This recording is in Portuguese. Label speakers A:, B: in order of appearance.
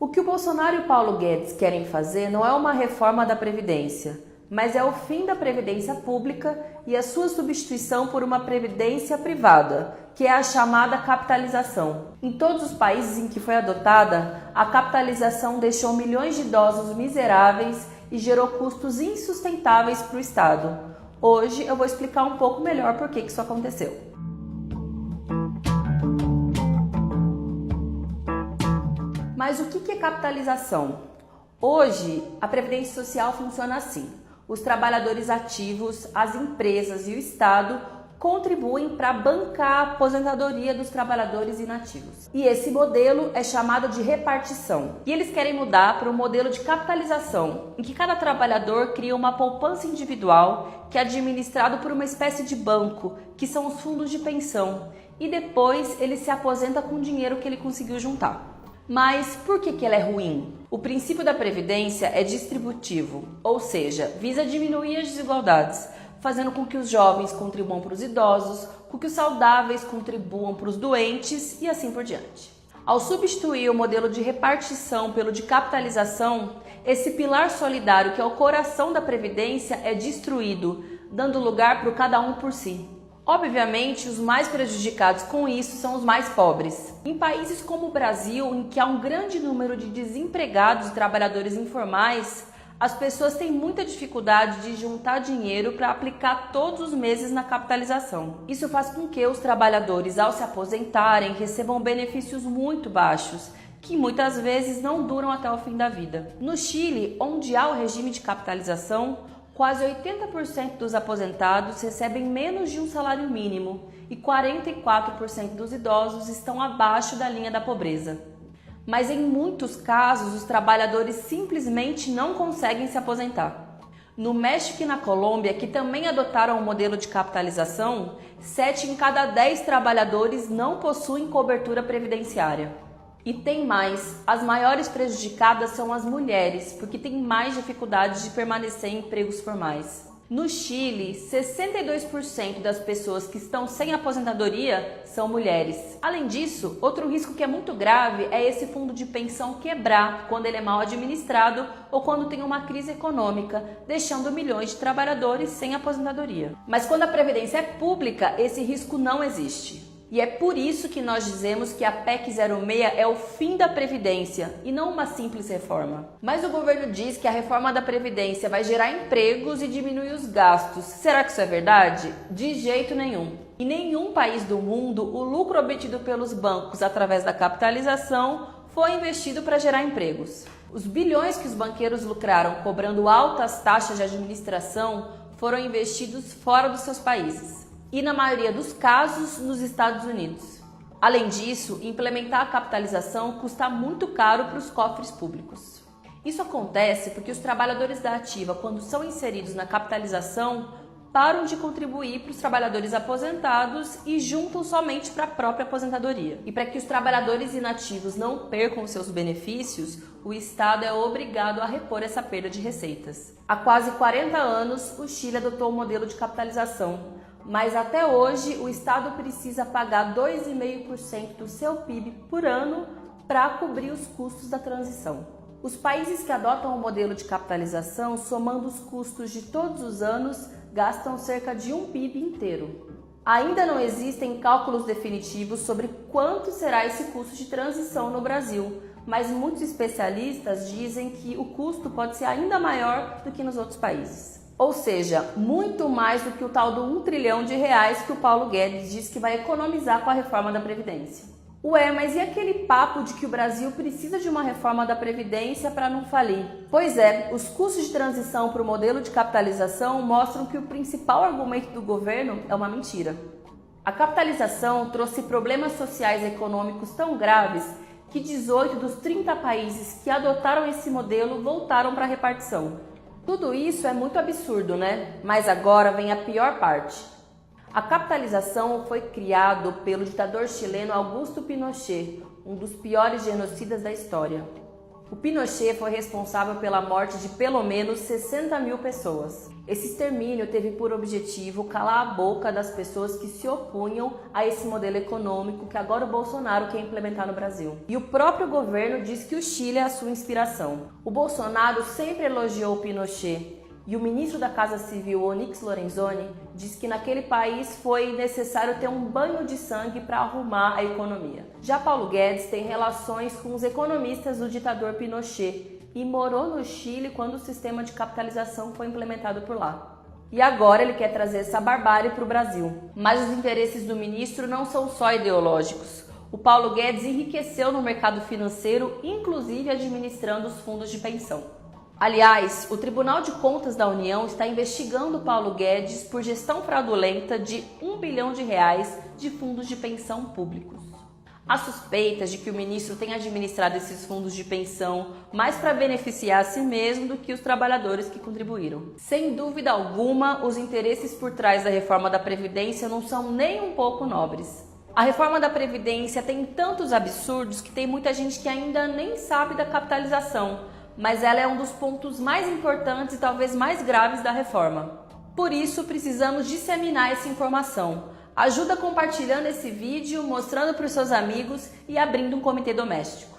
A: O que o Bolsonaro e o Paulo Guedes querem fazer não é uma reforma da Previdência, mas é o fim da Previdência Pública e a sua substituição por uma Previdência Privada, que é a chamada capitalização. Em todos os países em que foi adotada, a capitalização deixou milhões de idosos miseráveis e gerou custos insustentáveis para o Estado. Hoje eu vou explicar um pouco melhor por que isso aconteceu. Mas o que é capitalização? Hoje, a Previdência Social funciona assim. Os trabalhadores ativos, as empresas e o Estado contribuem para bancar a aposentadoria dos trabalhadores inativos. E esse modelo é chamado de repartição. E eles querem mudar para um modelo de capitalização, em que cada trabalhador cria uma poupança individual que é administrado por uma espécie de banco, que são os fundos de pensão. E depois ele se aposenta com o dinheiro que ele conseguiu juntar. Mas por que ela é ruim? O princípio da Previdência é distributivo, ou seja, visa diminuir as desigualdades, fazendo com que os jovens contribuam para os idosos, com que os saudáveis contribuam para os doentes e assim por diante. Ao substituir o modelo de repartição pelo de capitalização, esse pilar solidário, que é o coração da Previdência, é destruído, dando lugar para o cada um por si. Obviamente, os mais prejudicados com isso são os mais pobres. Em países como o Brasil, em que há um grande número de desempregados e trabalhadores informais, as pessoas têm muita dificuldade de juntar dinheiro para aplicar todos os meses na capitalização. Isso faz com que os trabalhadores, ao se aposentarem, recebam benefícios muito baixos, que muitas vezes não duram até o fim da vida. No Chile, onde há o regime de capitalização, quase 80% dos aposentados recebem menos de um salário mínimo e 44% dos idosos estão abaixo da linha da pobreza. Mas em muitos casos, os trabalhadores simplesmente não conseguem se aposentar. No México e na Colômbia, que também adotaram o modelo de capitalização, 7 em cada 10 trabalhadores não possuem cobertura previdenciária. E tem mais, as maiores prejudicadas são as mulheres, porque têm mais dificuldade de permanecer em empregos formais. No Chile, 62% das pessoas que estão sem aposentadoria são mulheres. Além disso, outro risco que é muito grave é esse fundo de pensão quebrar quando ele é mal administrado ou quando tem uma crise econômica, deixando milhões de trabalhadores sem aposentadoria. Mas quando a previdência é pública, esse risco não existe. E é por isso que nós dizemos que a PEC 06 é o fim da Previdência e não uma simples reforma. Mas o governo diz que a reforma da Previdência vai gerar empregos e diminuir os gastos. Será que isso é verdade? De jeito nenhum. Em nenhum país do mundo, o lucro obtido pelos bancos através da capitalização foi investido para gerar empregos. Os bilhões que os banqueiros lucraram cobrando altas taxas de administração foram investidos fora dos seus países. E na maioria dos casos, nos Estados Unidos. Além disso, implementar a capitalização custa muito caro para os cofres públicos. Isso acontece porque os trabalhadores da ativa, quando são inseridos na capitalização, param de contribuir para os trabalhadores aposentados e juntam somente para a própria aposentadoria. E para que os trabalhadores inativos não percam seus benefícios, o Estado é obrigado a repor essa perda de receitas. Há quase 40 anos, o Chile adotou o modelo de capitalização, mas até hoje o Estado precisa pagar 2,5% do seu PIB por ano para cobrir os custos da transição. Os países que adotam o modelo de capitalização, somando os custos de todos os anos, gastam cerca de um PIB inteiro. Ainda não existem cálculos definitivos sobre quanto será esse custo de transição no Brasil, mas muitos especialistas dizem que o custo pode ser ainda maior do que nos outros países. Ou seja, muito mais do que o tal do 1 trilhão de reais que o Paulo Guedes diz que vai economizar com a reforma da Previdência. Ué, mas e aquele papo de que o Brasil precisa de uma reforma da Previdência para não falir? Pois é, os custos de transição para o modelo de capitalização mostram que o principal argumento do governo é uma mentira. A capitalização trouxe problemas sociais e econômicos tão graves que 18 dos 30 países que adotaram esse modelo voltaram para a repartição. Tudo isso é muito absurdo, né? Mas agora vem a pior parte. A capitalização foi criada pelo ditador chileno Augusto Pinochet, um dos piores genocidas da história. O Pinochet foi responsável pela morte de pelo menos 60 mil pessoas. Esse extermínio teve por objetivo calar a boca das pessoas que se opunham a esse modelo econômico que agora o Bolsonaro quer implementar no Brasil. E o próprio governo diz que o Chile é a sua inspiração. O Bolsonaro sempre elogiou o Pinochet. E o ministro da Casa Civil, Onyx Lorenzoni, diz que naquele país foi necessário ter um banho de sangue para arrumar a economia. Já Paulo Guedes tem relações com os economistas do ditador Pinochet e morou no Chile quando o sistema de capitalização foi implementado por lá. E agora ele quer trazer essa barbárie para o Brasil. Mas os interesses do ministro não são só ideológicos. O Paulo Guedes enriqueceu no mercado financeiro, inclusive administrando os fundos de pensão. Aliás, o Tribunal de Contas da União está investigando Paulo Guedes por gestão fraudulenta de R$1 bilhão de fundos de pensão públicos. Há suspeitas de que o ministro tenha administrado esses fundos de pensão mais para beneficiar a si mesmo do que os trabalhadores que contribuíram. Sem dúvida alguma, os interesses por trás da reforma da Previdência não são nem um pouco nobres. A reforma da Previdência tem tantos absurdos que tem muita gente que ainda nem sabe da capitalização, mas ela é um dos pontos mais importantes e talvez mais graves da reforma. Por isso, precisamos disseminar essa informação. Ajuda compartilhando esse vídeo, mostrando para os seus amigos e abrindo um comitê doméstico.